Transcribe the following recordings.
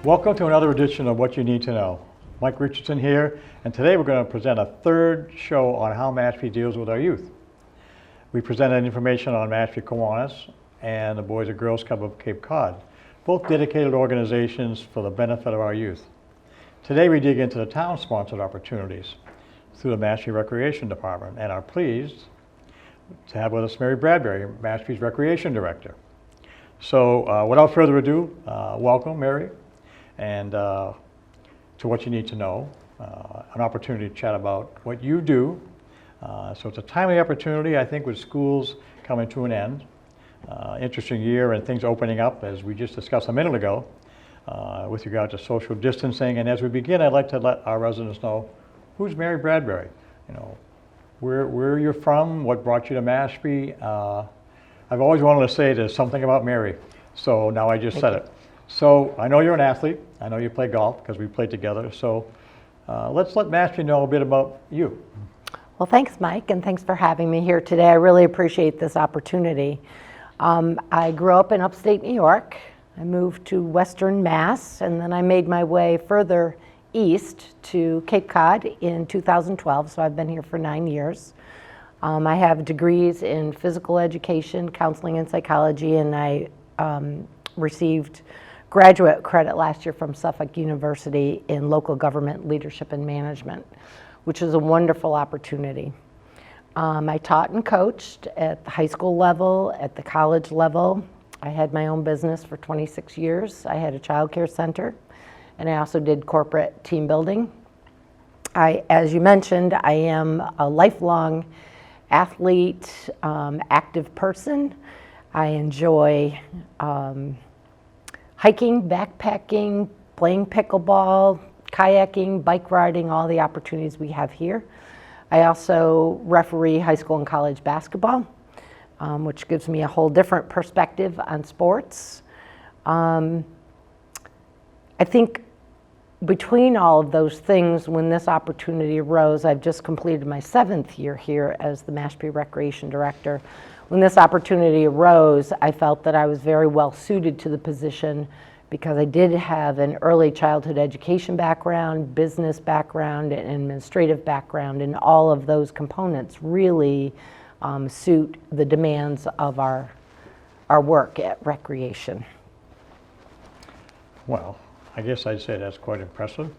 Welcome to another edition of What You Need to Know. Mike Richardson here, and today we're going to present a third show on how Mashpee deals with our youth. We presented information on Mashpee Kiwanis and the Boys and Girls Club of Cape Cod, both dedicated organizations for the benefit of our youth. Today we dig into the town-sponsored opportunities through the Mashpee Recreation Department and are pleased to have with us Mary Bradbury, Mashpee's Recreation Director. So without further ado, welcome Mary, and to What You Need to Know, an opportunity to chat about what you do. So it's a timely opportunity, I think, with schools coming to an end. Interesting year and things opening up, as we just discussed a minute ago, with regard to social distancing. And as we begin, I'd like to let our residents know, who's Mary Bradbury? You know, where you're from, what brought you to Mashpee. I've always wanted to say there's something about Mary, so now I just said it. So I know you're an athlete. I know you play golf because we played together. So let's let Mashpee know a bit about you. Well, thanks, Mike, and thanks for having me here today. I really appreciate this opportunity. I grew up in upstate New York. I moved to Western Mass, and then I made my way further east to Cape Cod in 2012, so I've been here for 9 years. I have degrees in physical education, counseling, and psychology, and I received graduate credit last year from Suffolk University in local government leadership and management, which is a wonderful opportunity. I taught and coached at the high school level, at the college level. I had my own business for 26 years. I had a child care center, and I also did corporate team building. As you mentioned, I am a lifelong athlete, active person. I enjoy hiking, backpacking, playing pickleball, kayaking, bike riding, all the opportunities we have here. I also referee high school and college basketball, which gives me a whole different perspective on sports. I think between all of those things, when this opportunity arose, I've just completed my 7th year here as the Mashpee Recreation Director. When this opportunity arose, I felt that I was very well suited to the position because I did have an early childhood education background, business background, and administrative background, and all of those components really suit the demands of our work at Recreation. Well, I guess I'd say that's quite impressive.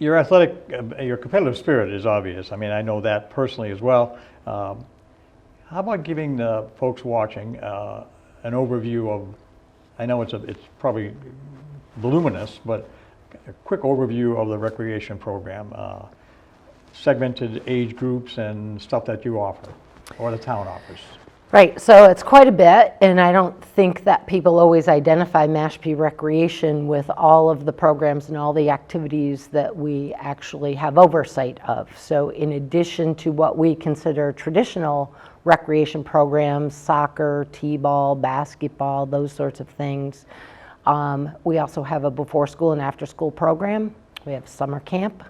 Your athletic, your competitive spirit is obvious. I mean, I know that personally as well. How about giving the folks watching an overview of, I know it's probably voluminous, but a quick overview of the recreation program, segmented age groups and stuff that you offer, or the town offers. Right, so it's quite a bit, and I don't think that people always identify Mashpee Recreation with all of the programs and all the activities that we actually have oversight of. So in addition to what we consider traditional recreation programs, soccer, t-ball, basketball, those sorts of things, we also have a before school and after school program. We have summer camp.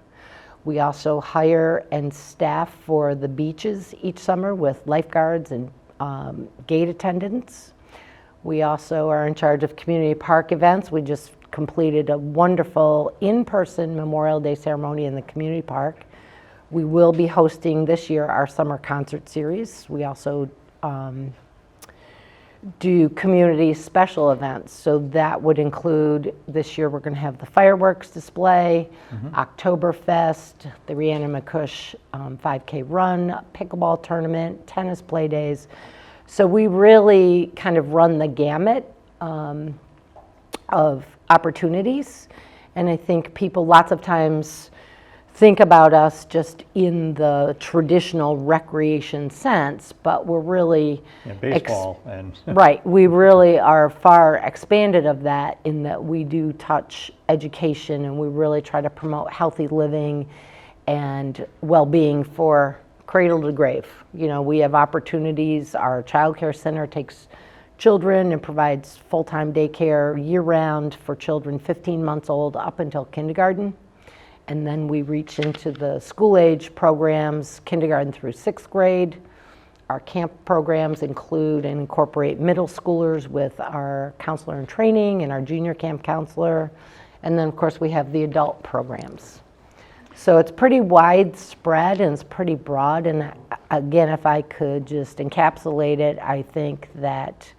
We also hire and staff for the beaches each summer with lifeguards and gate attendants. We also are in charge of community park events. We just completed a wonderful in-person Memorial Day ceremony in the community park. We will be hosting this year our summer concert series. We also do community special events. So that would include, this year we're going to have the fireworks display, Oktoberfest, the Rhiannon-McCush 5K run, pickleball tournament, tennis play days. So we really kind of run the gamut of opportunities. And I think people lots of times think about us just in the traditional recreation sense, but we're really baseball and right. We really are far expanded of that in that we do touch education, and we really try to promote healthy living and well-being for cradle to grave. You know, we have opportunities. Our child care center takes children and provides full-time daycare year-round for children 15 months old up until kindergarten. And then we reach into the school age programs, kindergarten through 6th grade. Our camp programs include and incorporate middle schoolers with our counselor in training and our junior camp counselor. And then, of course, we have the adult programs. So it's pretty widespread and it's pretty broad. And again, if I could just encapsulate it, I think that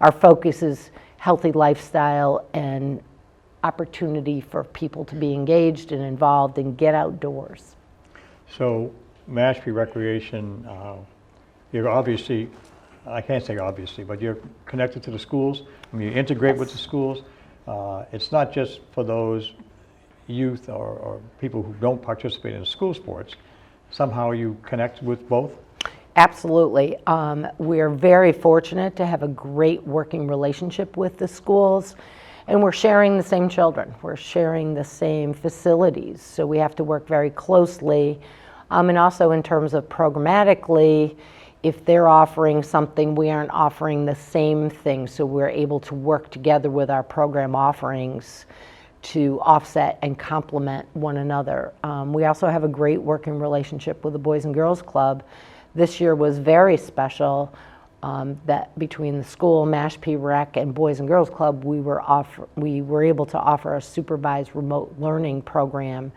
our focus is healthy lifestyle and opportunity for people to be engaged and involved and get outdoors. So Mashpee Recreation, you're obviously, I can't say obviously, but you're connected to the schools. I mean, you integrate with the schools. It's not just for those youth or people who don't participate in school sports. Somehow you connect with both? Absolutely. We're very fortunate to have a great working relationship with the schools, and we're sharing the same children. We're sharing the same facilities, so we have to work very closely. And also in terms of programmatically, if they're offering something, we aren't offering the same thing, so we're able to work together with our program offerings to offset and complement one another. We also have a great working relationship with the Boys and Girls Club. This year was very special. That between the school, Mashpee Rec, and Boys and Girls Club, we were able to offer a supervised remote learning program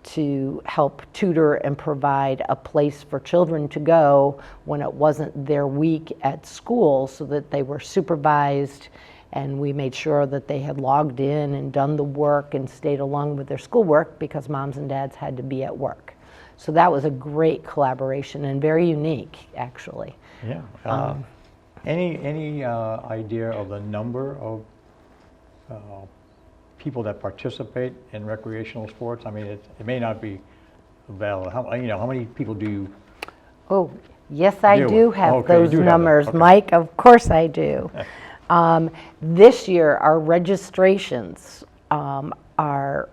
to help tutor and provide a place for children to go when it wasn't their week at school, so that they were supervised, and we made sure that they had logged in and done the work and stayed along with their schoolwork because moms and dads had to be at work. So that was a great collaboration and very unique, actually. Yeah. Any idea of the number of people that participate in recreational sports? I mean, it may not be valid. How many people do you? Oh, yes, I do have Okay, those numbers, okay. Mike. Of course I do. This year, our registrations are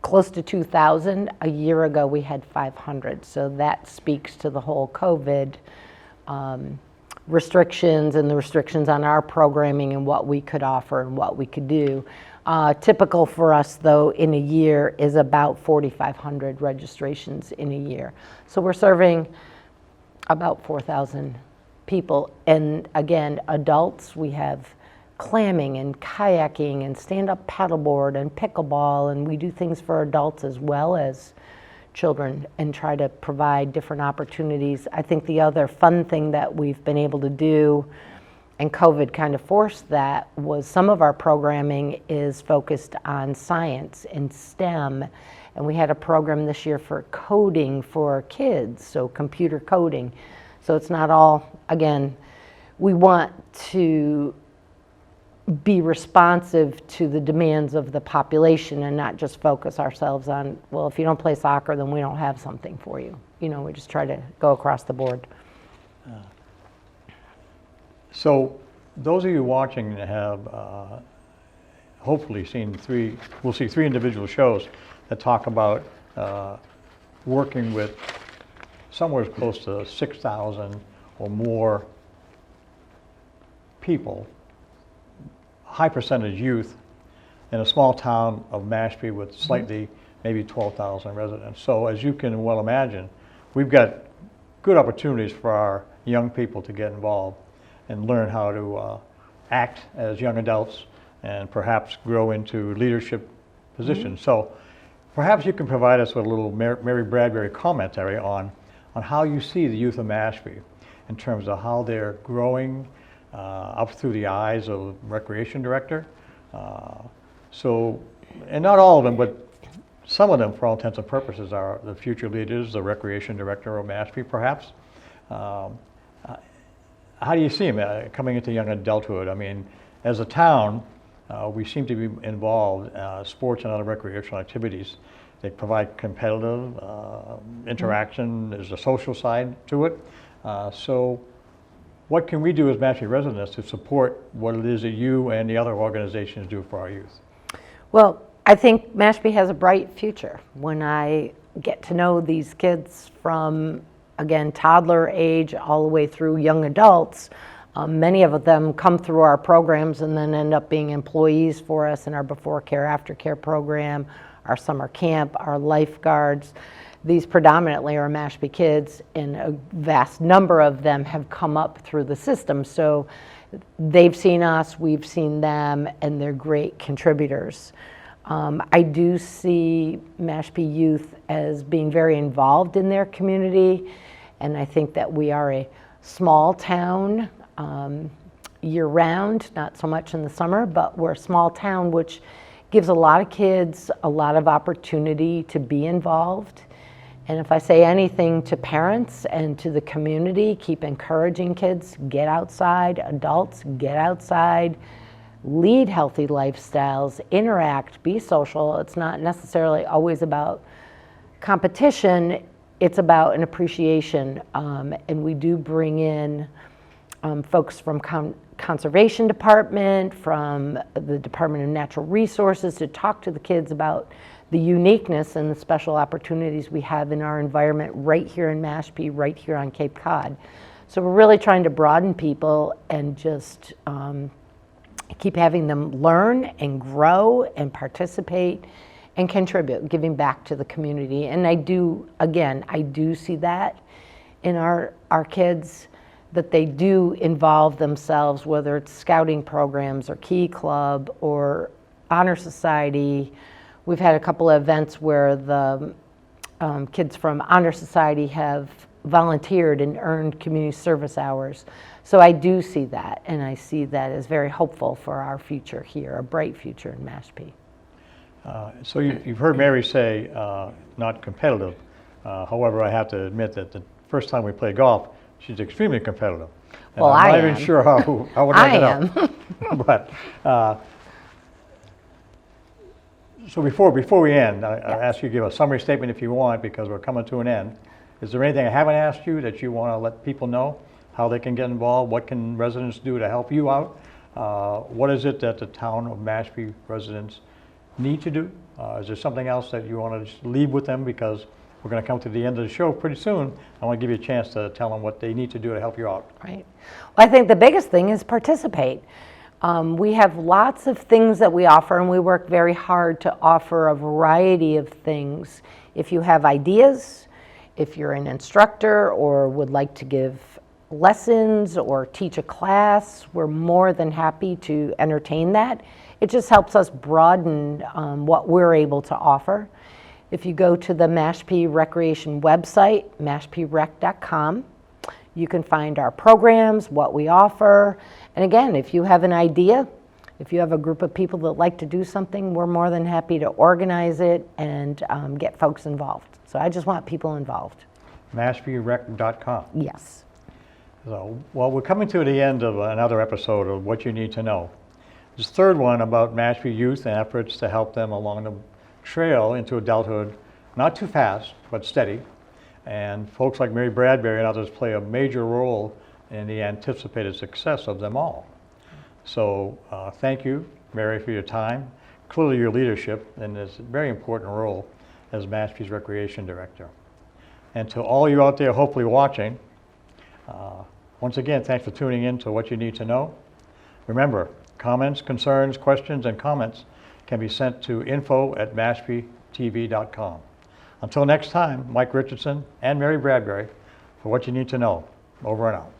close to 2,000. A year ago, we had 500. So that speaks to the whole COVID restrictions and the restrictions on our programming and what we could offer and what we could do. Typical for us, though, in a year is about 4,500 registrations in a year. So we're serving about 4,000 people. And again, adults, we have clamming and kayaking and stand-up paddleboard and pickleball, and we do things for adults as well as children and try to provide different opportunities. I think the other fun thing that we've been able to do, and COVID kind of forced that, was some of our programming is focused on science and STEM, and we had a program this year for coding for kids, so computer coding. So it's not all, again, we want to be responsive to the demands of the population and not just focus ourselves on, well, if you don't play soccer, then we don't have something for you. You know, we just try to go across the board. So those of you watching have hopefully seen we'll see three individual shows that talk about working with somewhere close to 6,000 or more people, high percentage youth, in a small town of Mashpee with slightly maybe 12,000 residents. So as you can well imagine, we've got good opportunities for our young people to get involved and learn how to act as young adults and perhaps grow into leadership positions. So perhaps you can provide us with a little Mary Bradbury commentary on how you see the youth of Mashpee in terms of how they're growing up through the eyes of the recreation director. And not all of them, but some of them, for all intents and purposes, are the future leaders, the recreation director of Mashpee, perhaps. How do you see them coming into young adulthood? I mean, as a town, we seem to be involved in sports and other recreational activities. They provide competitive interaction. There's a social side to it. So what can we do as Mashpee residents to support what it is that you and the other organizations do for our youth? Well, I think Mashpee has a bright future. When I get to know these kids from, again, toddler age all the way through young adults, many of them come through our programs and then end up being employees for us in our before care, after care program, our summer camp, our lifeguards. These predominantly are Mashpee kids, and a vast number of them have come up through the system. So they've seen us, we've seen them, and they're great contributors. I do see Mashpee youth as being very involved in their community, and I think that we are a small town year-round, not so much in the summer, but we're a small town which gives a lot of kids a lot of opportunity to be involved. And if I say anything to parents and to the community, keep encouraging kids, get outside, adults, get outside, lead healthy lifestyles, interact, be social. It's not necessarily always about competition, it's about an appreciation. And we do bring in folks from Conservation Department, from the Department of Natural Resources to talk to the kids about the uniqueness and the special opportunities we have in our environment right here in Mashpee, right here on Cape Cod. So we're really trying to broaden people and just keep having them learn and grow and participate and contribute, giving back to the community. And I do see that in our kids, that they do involve themselves, whether it's scouting programs or Key Club or Honor Society. We've had a couple of events where the kids from Honor Society have volunteered and earned community service hours. So I do see that, and I see that as very hopeful for our future here, a bright future in Mashpee. So you've heard Mary say not competitive. However, I have to admit that the first time we played golf, she's extremely competitive. And Well, I'm I not even am. sure how I would I make it up. But so before we end, I ask you to give a summary statement if you want, because we're coming to an end. Is there anything I haven't asked you that you want to let people know? How they can get involved? What can residents do to help you out? What is it that the town of Mashpee residents need to do? Is there something else that you want to just leave with them? Because we're going to come to the end of the show pretty soon. I want to give you a chance to tell them what they need to do to help you out. Right. Well, I think the biggest thing is participate. We have lots of things that we offer, and we work very hard to offer a variety of things. If you have ideas, if you're an instructor or would like to give lessons or teach a class, we're more than happy to entertain that. It just helps us broaden what we're able to offer. If you go to the Mashpee Recreation website, mashpeerec.com, you can find our programs, what we offer. And again, if you have an idea, if you have a group of people that like to do something, we're more than happy to organize it and get folks involved. So I just want people involved. Mashpeerec.com. Yes. So, well, we're coming to the end of another episode of What You Need to Know. This third one about Mashpee youth and efforts to help them along the trail into adulthood, not too fast, but steady. And folks like Mary Bradbury and others play a major role in the anticipated success of them all. So thank you, Mary, for your time, clearly your leadership in this very important role as Mashpee's Recreation Director. And to all you out there hopefully watching, once again, thanks for tuning in to What You Need to Know. Remember, comments, concerns, questions, and comments can be sent to info@mashpeetv.com. Until next time, Mike Richardson and Mary Bradbury for What You Need to Know. Over and out.